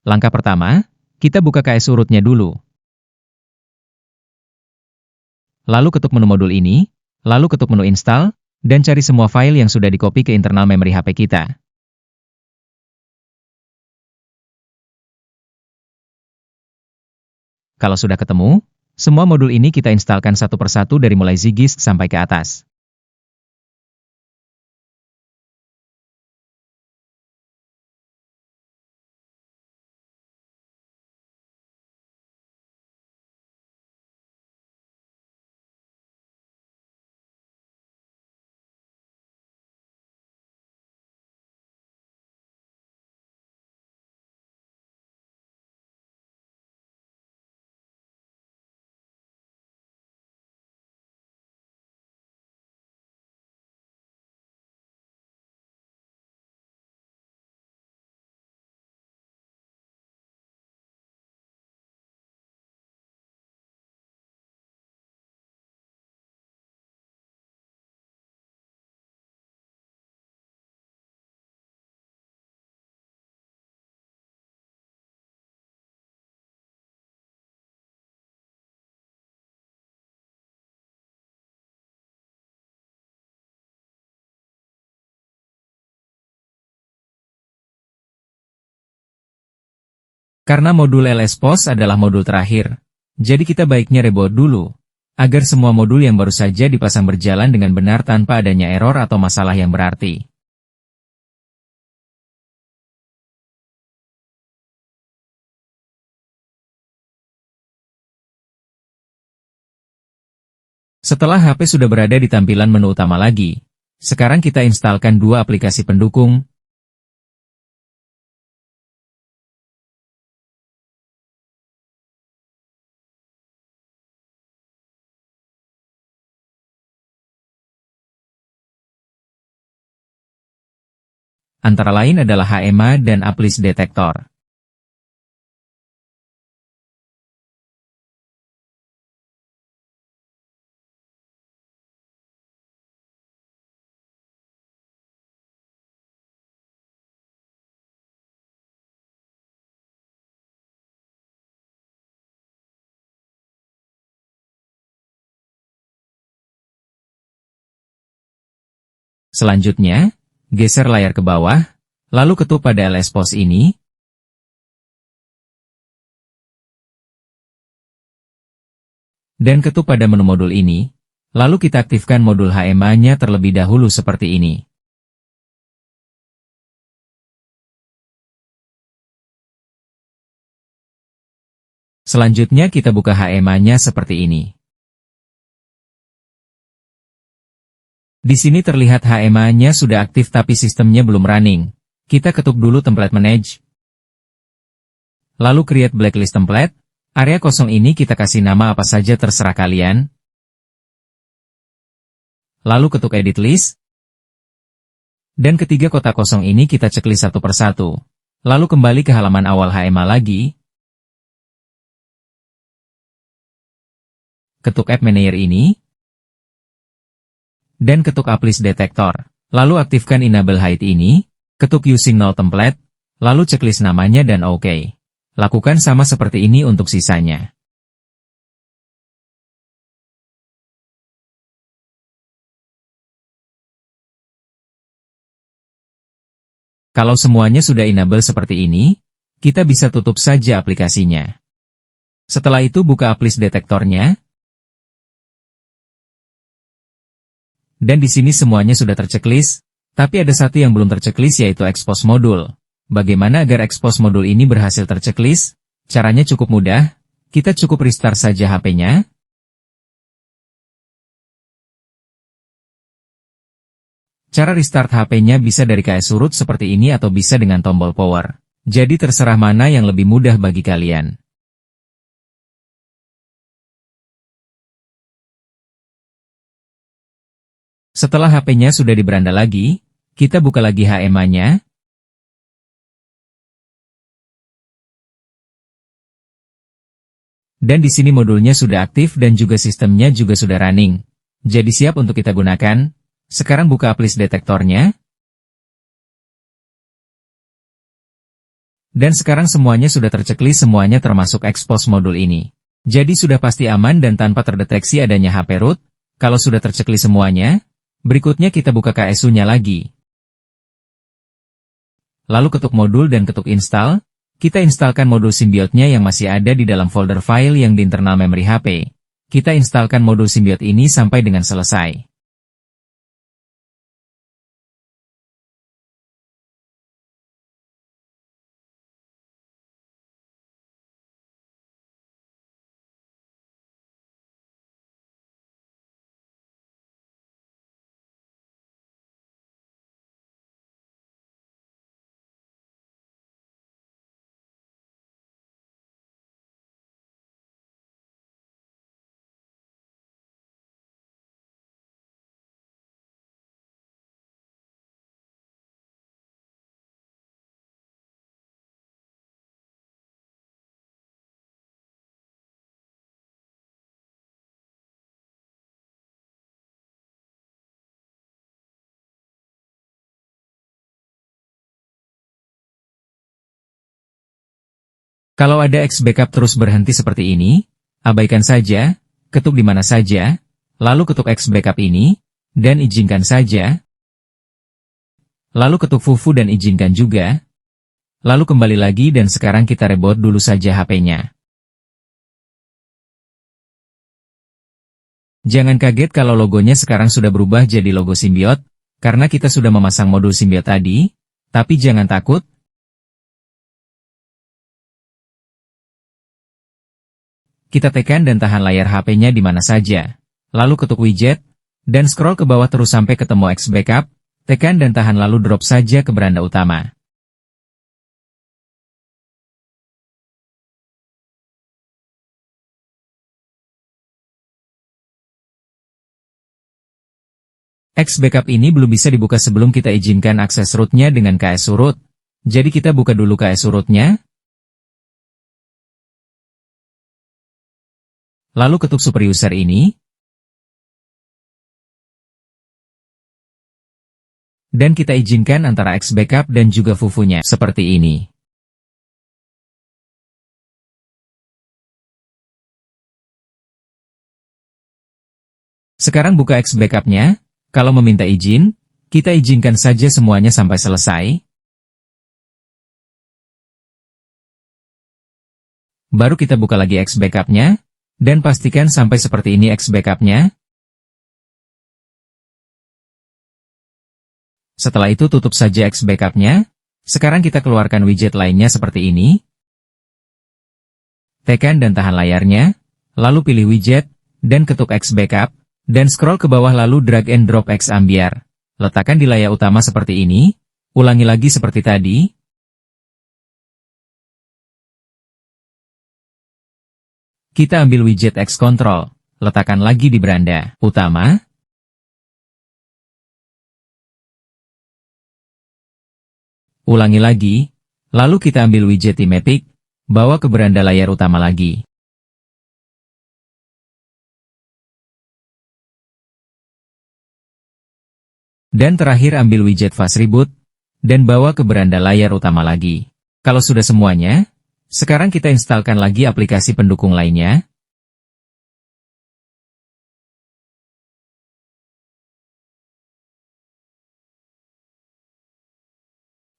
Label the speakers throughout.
Speaker 1: Langkah pertama, kita buka KS urutnya dulu. Lalu ketuk menu modul ini, lalu ketuk menu install, dan cari semua file yang sudah di-copy ke internal memori HP kita. Kalau sudah ketemu, semua modul ini kita instalkan satu persatu dari mulai Zigis sampai ke atas. Karena modul LSPOS adalah modul terakhir, jadi kita baiknya reboot dulu, agar semua modul yang baru saja dipasang berjalan dengan benar tanpa adanya error atau masalah yang berarti. Setelah HP sudah berada di tampilan menu utama lagi, sekarang kita instalkan dua aplikasi pendukung. Antara lain adalah HEMA dan Applis Detector. Selanjutnya, geser layar ke bawah, lalu ketuk pada LSPOS ini, dan ketuk pada menu modul ini, lalu kita aktifkan modul HEMA-nya terlebih dahulu seperti ini. Selanjutnya kita buka HEMA-nya seperti ini. Di sini terlihat HEMA-nya sudah aktif tapi sistemnya belum running. Kita ketuk dulu template manage. Lalu create blacklist template. Area kosong ini kita kasih nama apa saja terserah kalian. Lalu ketuk edit list. Dan ketiga kotak kosong ini kita checklist satu persatu. Lalu kembali ke halaman awal HEMA lagi. Ketuk App Manager ini. Dan ketuk Applis Detector. Lalu aktifkan Enable Hide ini, ketuk Using Null Template, lalu checklist namanya dan OK. Lakukan sama seperti ini untuk sisanya. Kalau semuanya sudah enable seperti ini, kita bisa tutup saja aplikasinya. Setelah itu buka Applis Detektornya. Dan di sini semuanya sudah terchecklist, tapi ada satu yang belum terchecklist yaitu expose modul. Bagaimana agar expose modul ini berhasil terchecklist? Caranya cukup mudah, kita cukup restart saja HP-nya. Cara restart HP-nya bisa dari KS urut seperti ini atau bisa dengan tombol power. Jadi terserah mana yang lebih mudah bagi kalian. Setelah HP-nya sudah di beranda lagi, kita buka lagi HEMA-nya. Dan di sini modulnya sudah aktif dan juga sistemnya juga sudah running. Jadi siap untuk kita gunakan. Sekarang buka Applis Detektornya. Dan sekarang semuanya sudah terchecklist, semuanya termasuk expose modul ini. Jadi sudah pasti aman dan tanpa terdeteksi adanya HP root. Kalau sudah terchecklist semuanya, berikutnya kita buka KSU-nya lagi. Lalu ketuk modul dan ketuk install. Kita instalkan modul Symbiote-nya yang masih ada di dalam folder file yang di internal memori HP. Kita instalkan modul Symbiote ini sampai dengan selesai. Kalau ada X backup terus berhenti seperti ini, abaikan saja, ketuk di mana saja, lalu ketuk X backup ini, dan izinkan saja. Lalu ketuk fufu dan izinkan juga. Lalu kembali lagi dan sekarang kita reboot dulu saja HP-nya. Jangan kaget kalau logonya sekarang sudah berubah jadi logo Symbiote, karena kita sudah memasang modul Symbiote tadi, tapi jangan takut. Kita tekan dan tahan layar HP-nya di mana saja. Lalu ketuk widget, dan scroll ke bawah terus sampai ketemu X backup, tekan dan tahan lalu drop saja ke beranda utama. X backup ini belum bisa dibuka sebelum kita izinkan akses root-nya dengan KSU root. Jadi kita buka dulu KSU root-nya. Lalu ketuk super user ini. Dan kita izinkan antara X backup dan juga fufunya seperti ini. Sekarang buka X backup-nya. Kalau meminta izin, kita izinkan saja semuanya sampai selesai. Baru kita buka lagi X backup-nya. Dan pastikan sampai seperti ini X backup-nya. Setelah itu tutup saja X backup-nya. Sekarang kita keluarkan widget lainnya seperti ini. Tekan dan tahan layarnya, lalu pilih widget, dan ketuk X backup, dan scroll ke bawah lalu drag and drop X ambiar. Letakkan di layar utama seperti ini. Ulangi lagi seperti tadi. Kita ambil widget X Control, letakkan lagi di beranda utama. Ulangi lagi, lalu kita ambil widget Imatic, bawa ke beranda layar utama lagi. Dan terakhir ambil widget Fast Reboot, dan bawa ke beranda layar utama lagi. Kalau sudah semuanya, sekarang kita instalkan lagi aplikasi pendukung lainnya.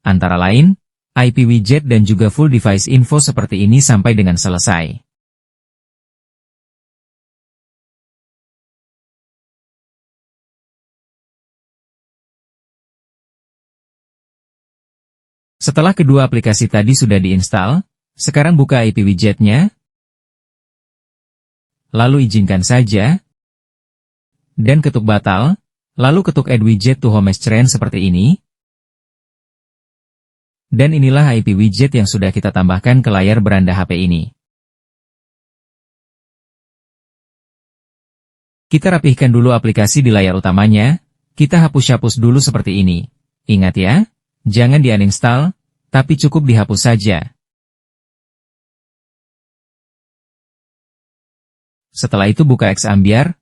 Speaker 1: Antara lain, IP widget dan juga full device info seperti ini sampai dengan selesai. Setelah kedua aplikasi tadi sudah diinstal, sekarang buka IP widgetnya, lalu izinkan saja, dan ketuk batal, lalu ketuk Add Widget to Home Screen seperti ini. Dan inilah IP widget yang sudah kita tambahkan ke layar beranda HP ini. Kita rapihkan dulu aplikasi di layar utamanya, kita hapus-hapus dulu seperti ini. Ingat ya, jangan di-uninstall, tapi cukup dihapus saja. Setelah itu buka X ambiar,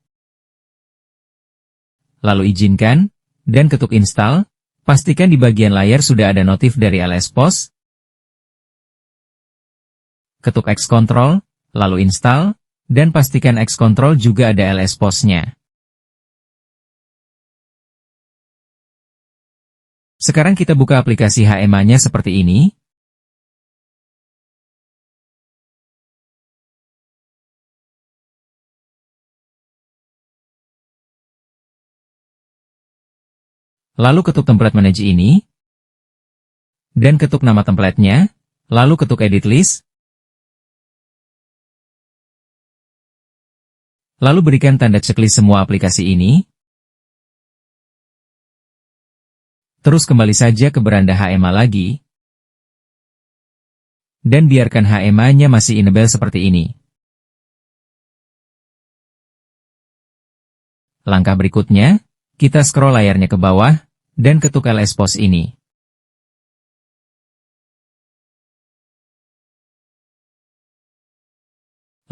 Speaker 1: lalu izinkan, dan ketuk install, pastikan di bagian layar sudah ada notif dari LS Post. ketuk Xcontrol, lalu install, dan pastikan Xcontrol juga ada ls pos-nya. Sekarang kita buka aplikasi HMA-nya seperti ini. Lalu ketuk template manage ini, dan ketuk nama templatenya, lalu ketuk edit list, lalu berikan tanda checklist semua aplikasi ini, terus kembali saja ke beranda HMA lagi, dan biarkan HMA-nya masih enable seperti ini. Langkah berikutnya, kita scroll layarnya ke bawah, dan ketuk ls pos ini.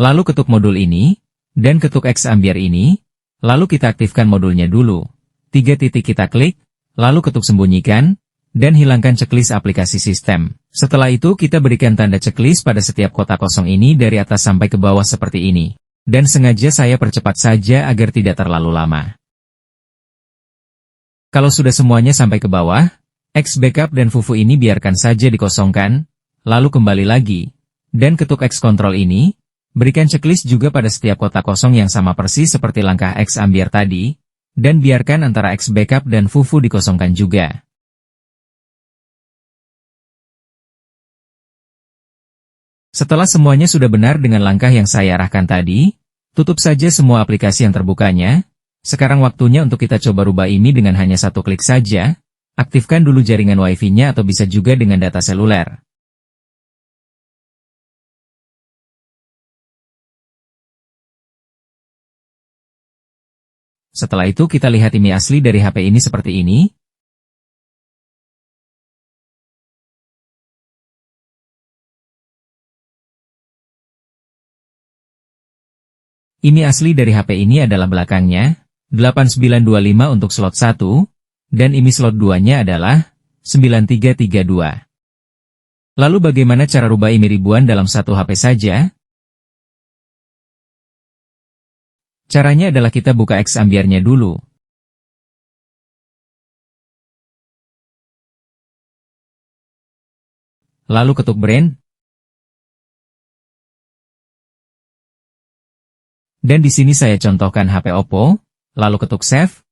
Speaker 1: Lalu ketuk modul ini, dan ketuk X ambiar ini, lalu kita aktifkan modulnya dulu. 3 titik kita klik, lalu ketuk sembunyikan, dan hilangkan checklist aplikasi sistem. Setelah itu kita berikan tanda checklist pada setiap kotak kosong ini dari atas sampai ke bawah seperti ini. Dan sengaja saya percepat saja agar tidak terlalu lama. Kalau sudah semuanya sampai ke bawah, X backup dan Fufu ini biarkan saja dikosongkan, lalu kembali lagi, dan ketuk X control ini, berikan checklist juga pada setiap kotak kosong yang sama persis seperti langkah X ambiar tadi, dan biarkan antara X backup dan Fufu dikosongkan juga. Setelah semuanya sudah benar dengan langkah yang saya arahkan tadi, tutup saja semua aplikasi yang terbukanya. Sekarang waktunya untuk kita coba rubah ini dengan hanya satu klik saja. Aktifkan dulu jaringan Wi-Fi-nya atau bisa juga dengan data seluler. Setelah itu kita lihat IMEI asli dari HP ini seperti ini. IMEI asli dari HP ini adalah belakangnya 8925 untuk slot 1, dan IMEI slot 2-nya adalah 9332. Lalu bagaimana cara rubah IMEI ribuan dalam satu HP saja? Caranya adalah kita buka X ambiarnya dulu. Lalu ketuk brand. Dan di sini saya contohkan HP Oppo. Lalu ketuk save.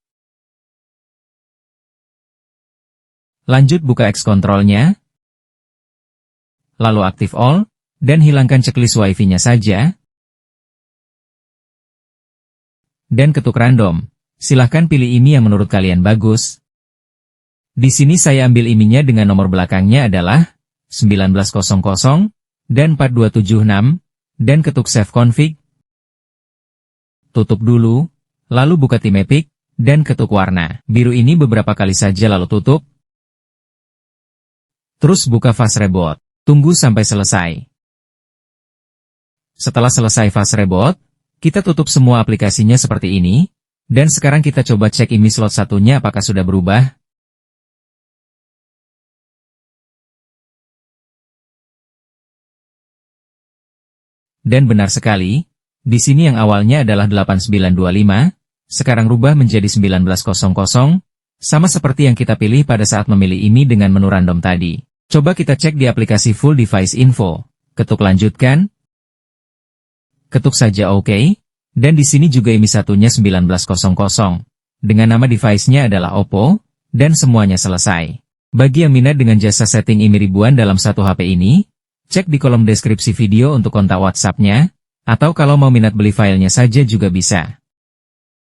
Speaker 1: Lanjut buka X control-nya. Lalu aktif all, dan hilangkan checklist Wi-Fi-nya saja. Dan ketuk random. Silahkan pilih IMEI yang menurut kalian bagus. Di sini saya ambil IMEI-nya dengan nomor belakangnya adalah 1900 dan 4276, dan ketuk save config. Tutup dulu. Lalu buka Time Epic, dan ketuk warna biru ini beberapa kali saja lalu tutup. Terus buka Fast Reboot. Tunggu sampai selesai. Setelah selesai Fast Reboot, kita tutup semua aplikasinya seperti ini, dan sekarang kita coba cek IMEI slot satunya apakah sudah berubah. Dan benar sekali, di sini yang awalnya adalah 8925, sekarang rubah menjadi 1900, sama seperti yang kita pilih pada saat memilih IMEI dengan menu random tadi. Coba kita cek di aplikasi Full Device Info. Ketuk lanjutkan. Ketuk saja OK. Dan di sini juga IMEI satunya 1900. Dengan nama device-nya adalah Oppo, dan semuanya selesai. Bagi yang minat dengan jasa setting IMEI ribuan dalam satu HP ini, cek di kolom deskripsi video untuk kontak WhatsApp-nya, atau kalau mau minat beli filenya saja juga bisa.